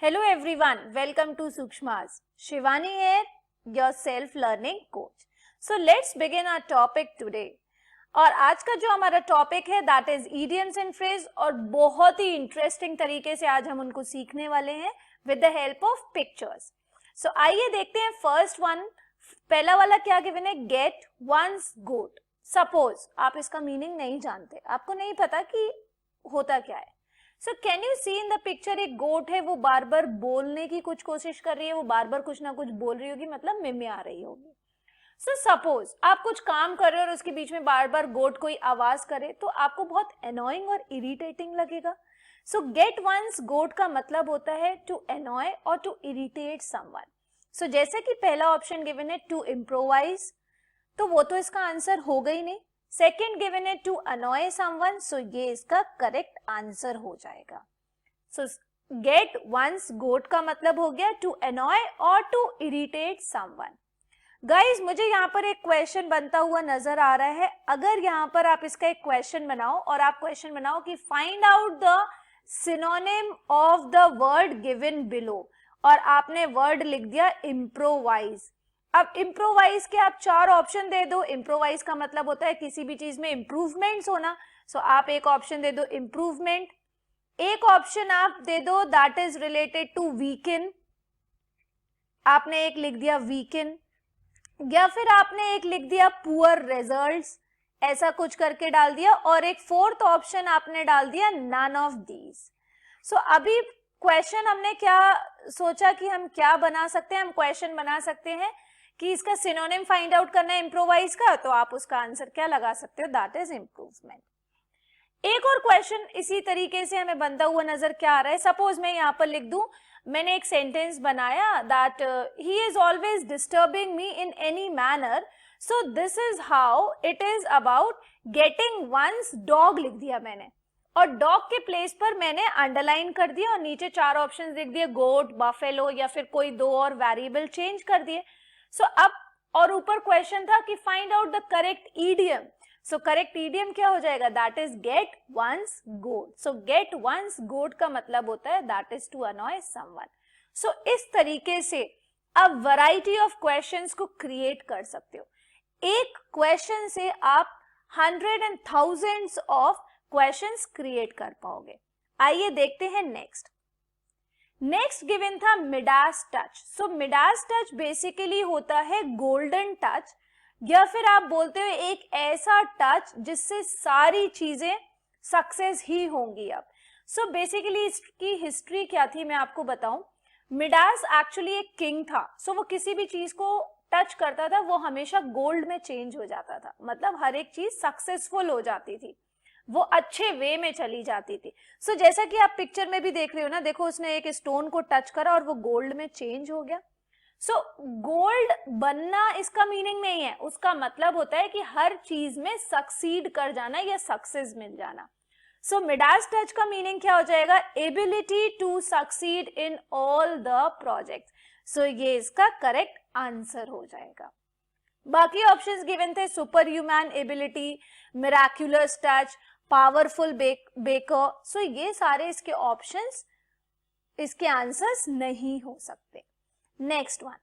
Hello everyone, welcome to Sukshma's. Shivani here, your self-learning coach. So let's begin our topic today. और आज का जो हमारा topic है that is idioms and phrase और बहुत ही इंटरेस्टिंग तरीके से आज हम उनको सीखने वाले हैं with the help of pictures. So आइए देखते हैं फर्स्ट वन. पहला वाला क्या गिवन है, गेट वंस गोट. सपोज आप इसका मीनिंग नहीं जानते, आपको नहीं पता कि होता क्या है. So can you see in the picture, एक गोट है, वो बार बार बोलने की कुछ कोशिश कर रही है, वो बार बार कुछ ना कुछ बोल रही होगी, मतलब मिमी आ रही होगी. सो सपोज आप कुछ काम कर रहे हो और उसके बीच में बार बार गोट कोई आवाज करे तो आपको बहुत एनॉइंग और इरिटेटिंग लगेगा. सो गेट वंस गोट का मतलब होता है टू एनॉय और टू इरिटेट समवन. सो जैसे कि पहला ऑप्शन गिवन है टू इम्प्रोवाइज, तो वो तो इसका आंसर होगा ही नहीं. सेकेंड गिवन है टू अनॉय समवन, सो ये इसका करेक्ट आंसर हो जाएगा. सो गेट वंस गोट का मतलब हो गया टू अनॉय और टू इरिटेट समवन. गाइज मुझे यहाँ पर एक क्वेश्चन बनता हुआ नजर आ रहा है. अगर यहाँ पर आप इसका एक क्वेश्चन बनाओ और आप क्वेश्चन बनाओ कि find out the synonym of the word given below, और आपने वर्ड लिख दिया इम्प्रोवाइज. अब इम्प्रोवाइज के आप चार ऑप्शन दे दो. इम्प्रोवाइज का मतलब होता है किसी भी चीज में इम्प्रूवमेंट्स होना. सो आप एक ऑप्शन दे दो इम्प्रूवमेंट, एक ऑप्शन आप दे दो that is related to weaken, आपने एक लिख दिया वीकन, या फिर आपने एक लिख दिया पुअर रिजल्ट्स, ऐसा कुछ करके डाल दिया, और एक फोर्थ ऑप्शन आपने डाल दिया नन ऑफ दीज. सो अभी क्वेश्चन हमने क्या सोचा कि हम क्या बना सकते हैं, हम क्वेश्चन बना सकते हैं कि इसका सिनोनिम फाइंड आउट करना है इम्प्रोवाइज का, तो आप उसका आंसर क्या लगा सकते हो, दैट इज इम्प्रूवमेंट. एक और क्वेश्चन इसी तरीके से हमें बनता हुआ नजर क्या आ रहा है. सपोज मैं यहाँ पर लिख दूं, मैंने एक सेंटेंस बनाया that he is always disturbing me in any manner, so this is how it is about getting one's dog लिख दिया मैंने, और डॉग के प्लेस पर मैंने अंडरलाइन कर दिया और नीचे चार ऑप्शन लिख दिए गोट, बफेलो, या फिर कोई दो और वेरिएबल चेंज कर दिए. सो अब और ऊपर क्वेश्चन था कि find out the correct idiom. So correct idiom क्या हो जाएगा, that is get one's goat. So get one's goat का मतलब होता है that is to annoy someone. So इस तरीके से आप वैरायटी ऑफ क्वेश्चंस को क्रिएट कर सकते हो. एक क्वेश्चन से आप hundred and thousands of questions create कर पाओगे. आइए देखते हैं नेक्स्ट. नेक्स्ट गिवन था Midas touch. So Midas touch basically होता है गोल्डन टच, या फिर आप बोलते हो एक ऐसा टच जिससे सारी चीजें सक्सेस ही होंगी. अब सो बेसिकली इसकी हिस्ट्री क्या थी मैं आपको बताऊं. मिडास एक्चुअली एक किंग था. सो वो किसी भी चीज को टच करता था वो हमेशा गोल्ड में चेंज हो जाता था, मतलब हर एक चीज सक्सेसफुल हो जाती थी, वो अच्छे वे में चली जाती थी. सो जैसा कि आप पिक्चर में भी देख रहे हो ना, देखो उसने एक स्टोन को टच करा और वो गोल्ड में चेंज हो गया. सो गोल्ड बनना इसका मीनिंग नहीं है, उसका मतलब होता है कि हर चीज में सक्सीड कर जाना या सक्सेस मिल जाना. सो मिडास टच का मीनिंग क्या हो जाएगा, ability to succeed in all the project. So ये इसका करेक्ट आंसर हो जाएगा. बाकी ऑप्शंस गिवन थे super human ability, miraculous touch, powerful baker. So ये सारे इसके ऑप्शंस, इसके आंसर्स नहीं हो सकते. Next one.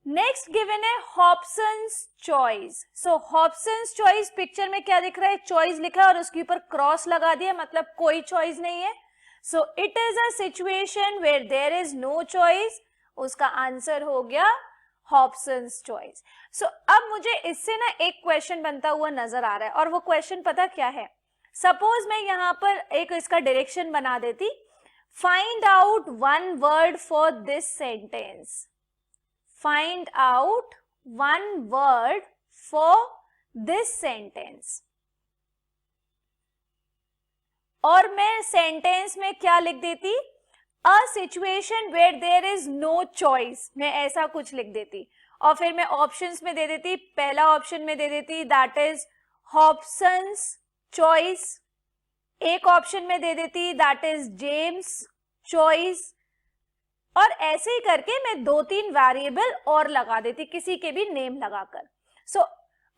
नेक्स्ट गिवन है Hobson's choice. So Hobson's choice, picture में क्या दिख रहा है, चॉइस लिखा है और उसके ऊपर क्रॉस लगा दिया, मतलब कोई चॉइस नहीं है. So it is a situation where there is no choice. उसका आंसर हो गया हॉब्सन्स चॉइस. सो अब मुझे इससे ना एक क्वेश्चन बनता हुआ नजर आ रहा है, और वो क्वेश्चन पता क्या है. सपोज मैं यहाँ पर एक इसका डायरेक्शन बना देती, find out one word for this sentence. Find out one word for this sentence, और मैं सेंटेंस में क्या लिख देती, a situation where there is no choice, मैं ऐसा कुछ लिख देती. और फिर मैं ऑप्शंस में दे देती, पहला ऑप्शन में दे देती दैट इज हॉब्सन्स चॉइस, एक ऑप्शन में दे देती दैट इज जेम्स चॉइस, और ऐसे ही करके मैं दो तीन वेरिएबल और लगा देती, किसी के भी नेम लगाकर. So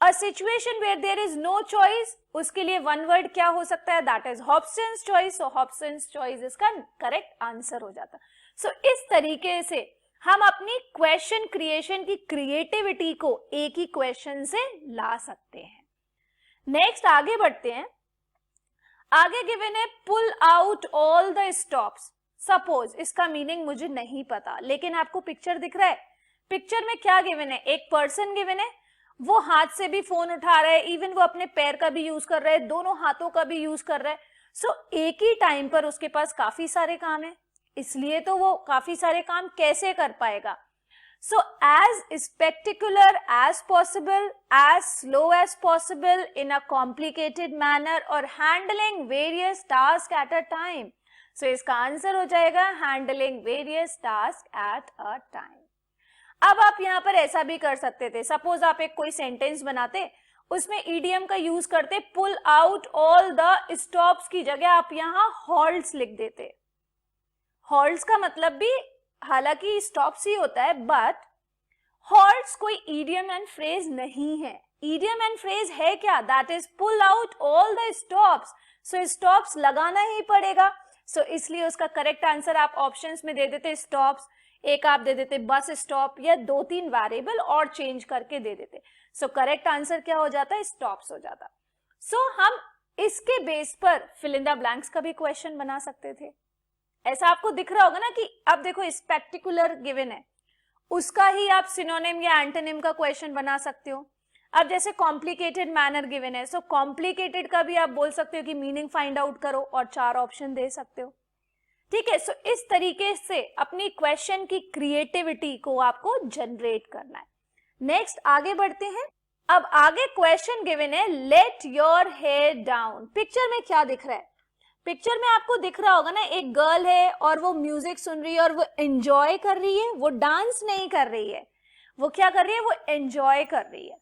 a situation where there is no choice, उसके लिए वन वर्ड क्या हो सकता है, that is Hobson's choice. So Hobson's choice इसका करेक्ट आंसर हो जाता. सो इस तरीके से हम अपनी क्वेश्चन क्रिएशन की क्रिएटिविटी को एक ही क्वेश्चन से ला सकते हैं। नेक्स्ट आगे बढ़ते हैं। आगे गिवन है pull out all the stops. Suppose इसका मीनिंग मुझे नहीं पता, लेकिन आपको पिक्चर दिख रहा है। पिक्चर में क्या गिवन है, एक पर्सन गिवन है, वो हाथ से भी फोन उठा रहा है, इवन वो अपने पैर का भी यूज कर रहा है, दोनों हाथों का भी यूज कर रहा है। सो एक ही टाइम पर उसके पास काफी सारे काम है, इसलिए तो वो काफी सारे काम कैसे कर पाएगा। So as spectacular as possible, as slow as possible in a complicated manner or handling various tasks at a time. So इसका आंसर हो जाएगा handling various tasks at a time. अब आप यहाँ पर ऐसा भी कर सकते थे, सपोज आप एक कोई सेंटेंस बनाते, उसमें ईडीएम का यूज करते, pull out all the stops की जगह आप यहाँ हॉल्ट्स लिख देते। हॉल्ट्स का मतलब भी हालांकि स्टॉप्स ही होता है, बट हॉल्ट्स कोई ईडियम एंड फ्रेज नहीं है। ईडियम एंड फ्रेज है क्या, that is pull out all the stops. So stops लगाना ही पड़ेगा। सो इसलिए उसका करेक्ट आंसर आप ऑप्शंस में दे देते स्टॉप्स, एक आप दे देते बस स्टॉप, या 2-3 वेरिएबल और चेंज करके दे देते। सो करेक्ट आंसर क्या हो जाता है, स्टॉप्स हो जाता। सो हम इसके बेस पर फिल इन द ब्लैंक्स का भी क्वेश्चन बना सकते थे। ऐसा आपको दिख रहा होगा ना कि अब देखो स्पेक्टिकुलर गिवन है, उसका ही आप सिनोनिम या एंटोनिम का क्वेश्चन बना सकते हो। अब जैसे कॉम्प्लिकेटेड मैनर गिवन है, सो कॉम्प्लिकेटेड का भी आप बोल सकते हो कि मीनिंग फाइंड आउट करो और 4 ऑप्शन दे सकते हो। ठीक है, सो इस तरीके से अपनी क्वेश्चन की क्रिएटिविटी को आपको जनरेट करना है। नेक्स्ट आगे बढ़ते हैं। अब आगे क्वेश्चन गिवन है let your hair down. Picture में क्या दिख रहा है, पिक्चर में आपको दिख रहा होगा ना, एक गर्ल है और वो म्यूजिक सुन रही है और वो एंजॉय कर रही है, वो डांस नहीं कर रही है, वो क्या कर रही है, वो एंजॉय कर रही है।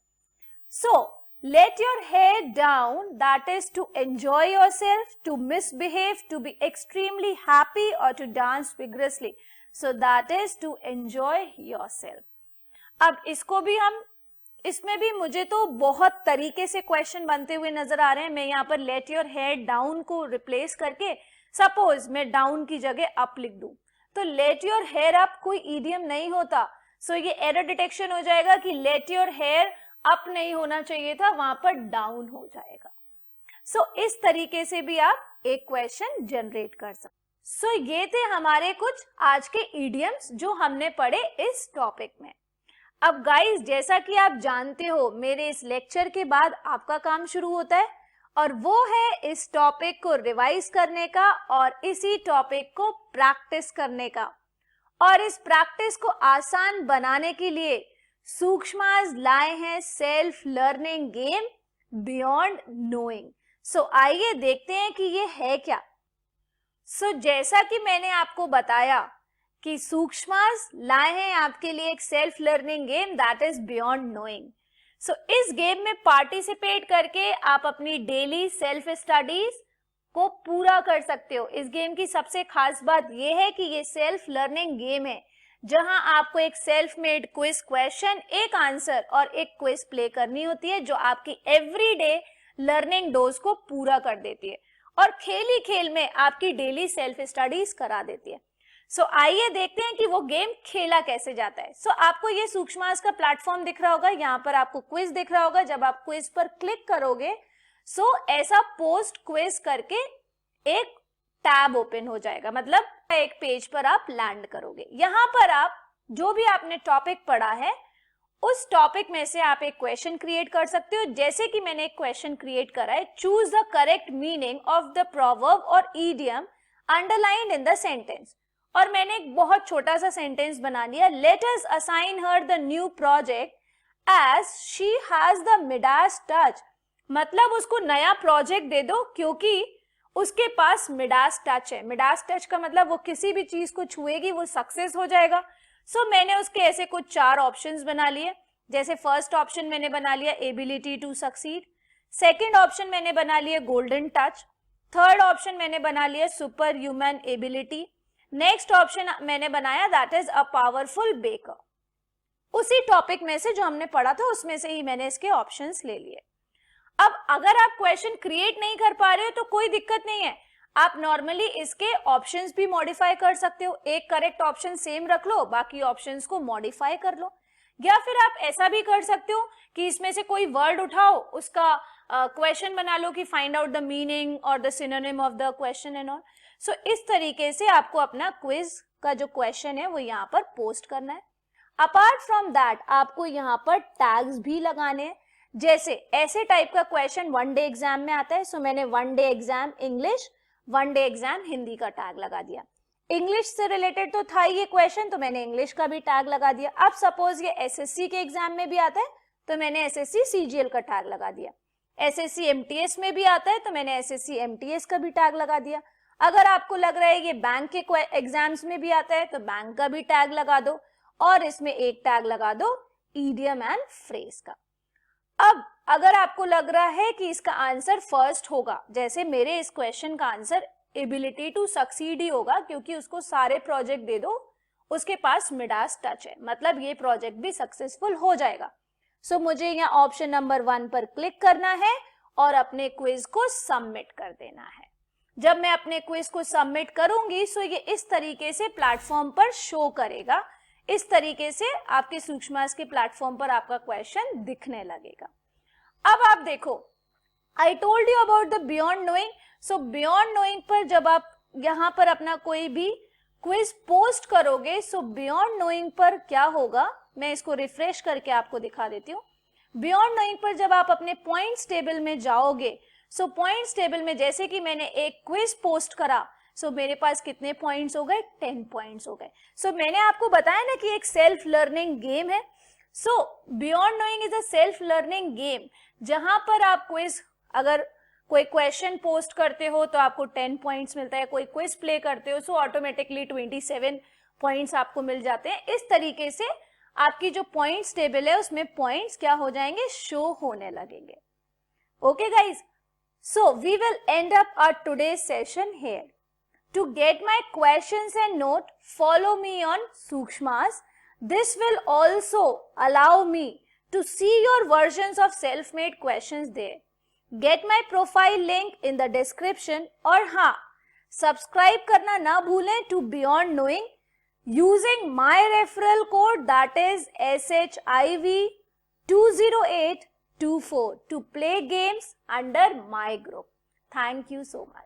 So let your hair down, that is to enjoy yourself, to misbehave, to be extremely happy और to dance vigorously. So that is to enjoy yourself. अब इसको भी हम, इसमें भी मुझे तो बहुत तरीके से क्वेश्चन बनते हुए नजर आ रहे हैं। मैं यहाँ पर लेट योर हेयर डाउन को रिप्लेस करके, सपोज मैं डाउन की जगह अप लिख दूं, तो लेट योर हेयर अप कोई ईडियम नहीं होता। सो ये एरर डिटेक्शन हो जाएगा कि लेट योर हेयर अप नहीं होना चाहिए था, वहां पर डाउन हो जाएगा। सो इस तरीके से भी आप एक क्वेश्चन जनरेट कर सकते। सो ये थे हमारे कुछ आज के ईडियम्स जो हमने पढ़े इस टॉपिक में। अब गाइस, जैसा कि आप जानते हो, मेरे इस लेक्चर के बाद आपका काम शुरू होता है, और वो है इस टॉपिक को रिवाइज करने का और इसी टॉपिक को प्रैक्टिस करने का। और इस प्रैक्टिस को आसान बनाने के लिए सूक्ष्मास लाए हैं self learning game beyond knowing. So आइए देखते हैं कि ये है क्या। सो जैसा कि मैंने आपको बताया कि सूक्ष्मास लाए हैं आपके लिए एक self learning game that is beyond knowing. So इस गेम में पार्टिसिपेट करके आप अपनी डेली सेल्फ स्टडीज को पूरा कर सकते हो। इस गेम की सबसे खास बात यह है कि ये सेल्फ लर्निंग गेम है, जहां आपको एक सेल्फ मेड क्विज क्वेश्चन, एक आंसर और एक क्विज प्ले करनी होती है, जो आपकी एवरीडे लर्निंग डोज को पूरा कर देती है और खेल ही खेल में आपकी डेली सेल्फ स्टडीज करा देती है। सो आइए देखते हैं कि वो गेम खेला कैसे जाता है। सो आपको ये सूक्ष्मास का प्लेटफॉर्म दिख रहा होगा, यहाँ पर आपको क्विज दिख रहा होगा। जब आप क्विज पर क्लिक करोगे, सो ऐसा पोस्ट क्विज करके एक टैब ओपन हो जाएगा, मतलब एक पेज पर आप लैंड करोगे। यहाँ पर आप जो भी आपने टॉपिक पढ़ा है, उस टॉपिक में से आप एक क्वेश्चन क्रिएट कर सकते हो। जैसे कि मैंने एक क्वेश्चन क्रिएट करा है, choose the correct meaning of the proverb और idiom underlined in the sentence. और मैंने एक बहुत छोटा सा सेंटेंस बना लिया, let us assign her the new project as she has the Midas touch. मतलब उसको नया प्रोजेक्ट दे दो क्योंकि उसके पास मिडास टच है। मिडास टच का मतलब वो किसी भी चीज को छुएगी वो सक्सेस हो जाएगा। सो मैंने उसके ऐसे कुछ 4 ऑप्शंस बना लिए। जैसे फर्स्ट ऑप्शन मैंने बना लिया ability to succeed, second option मैंने बना लिया गोल्डन टच, थर्ड ऑप्शन मैंने बना लिया super human ability, next option मैंने बनाया that is a powerful baker. उसी टॉपिक में से जो हमने पढ़ा था उसमें से ही मैंने इसके ऑप्शंस ले लिए। अब अगर आप क्वेश्चन क्रिएट नहीं कर पा रहे हो तो कोई दिक्कत नहीं है, आप नॉर्मली इसके ऑप्शंस भी मॉडिफाई कर सकते हो, एक करेक्ट ऑप्शन सेम रख लो, बाकी ऑप्शंस को मॉडिफाई कर लो, या फिर आप ऐसा भी कर सकते हो कि इसमें से कोई वर्ड उठाओ, उसका क्वेश्चन बना लो कि फाइंड आउट द मीनिंग और the synonym of the question and all. So इस तरीके से आपको अपना क्विज का जो क्वेश्चन है वो यहाँ पर पोस्ट करना है। अपार्ट फ्रॉम दैट आपको यहाँ पर टैग्स भी लगाने हैं, जैसे ऐसे टाइप का क्वेश्चन वन डे एग्जाम में आता है, सो मैंने one day exam English, one day exam Hindi का टैग लगा दिया। इंग्लिश से रिलेटेड तो था ये क्वेश्चन, तो मैंने इंग्लिश का भी टैग लगा दिया। अब सपोज ये एसएससी के एग्जाम में भी आता है, तो मैंने एसएससी सीजीएल का टैग लगा दिया। एसएससी एमटीएस में भी आता है, तो मैंने एसएससी एमटीएस का भी टैग लगा दिया। अगर आपको लग रहा है ये बैंक के एग्जाम्स में भी आता है, तो बैंक का भी टैग लगा दो, और इसमें एक टैग लगा दो इडियम एंड फ्रेज का। अब अगर आपको लग रहा है कि इसका आंसर फर्स्ट होगा, जैसे मेरे इस क्वेश्चन का आंसर एबिलिटी टू सक्सीड ही होगा, क्योंकि उसको सारे प्रोजेक्ट दे दो, उसके पास मिडास टच है, मतलब ये प्रोजेक्ट भी सक्सेसफुल हो जाएगा। सो मुझे यहाँ ऑप्शन नंबर 1 पर क्लिक करना है और अपने क्विज को सबमिट कर देना है। जब मैं अपने क्विज को सबमिट करूंगी, सो ये इस तरीके से प्लेटफॉर्म पर शो करेगा, इस तरीके से आपके सूक्ष्मास के प्लेटफॉर्म पर आपका क्वेश्चन दिखने लगेगा। अब आप देखो, I told you about the beyond knowing. So beyond knowing पर जब आप यहाँ पर अपना कोई भी क्विज पोस्ट करोगे, सो बियॉन्ड नोइंग पर क्या होगा, मैं इसको रिफ्रेश करके आपको दिखा देती हूँ। बियॉन्ड नोइंग पर जब आप अपने पॉइंट्स टेबल में जाओगे, सो पॉइंट्स टेबल में जैसे कि मैंने एक क्विज पोस्ट करा, सो मेरे पास कितने पॉइंट्स हो गए, 10 पॉइंट्स हो गए। सो मैंने आपको बताया ना कि एक सेल्फ लर्निंग गेम है। सो beyond knowing is a self learning game, जहां पर आप क्विज, अगर कोई क्वेश्चन पोस्ट करते हो तो आपको 10 पॉइंट्स मिलता है, कोई क्विज प्ले करते हो सो ऑटोमेटिकली 27 पॉइंट्स आपको मिल जाते हैं। इस तरीके से आपकी जो पॉइंट्स टेबल है उसमें पॉइंट्स क्या हो जाएंगे, शो होने लगेंगे। Okay guys, so we will end up our today's session here. To get my questions and note, follow me on Sukshmas. This will also allow me to see your versions of self-made questions there. Get my profile link in the description, और हाँ, subscribe करना ना भूलें to Beyond Knowing using my referral code, that is SHIV20824 to play games under my group. Thank you so much.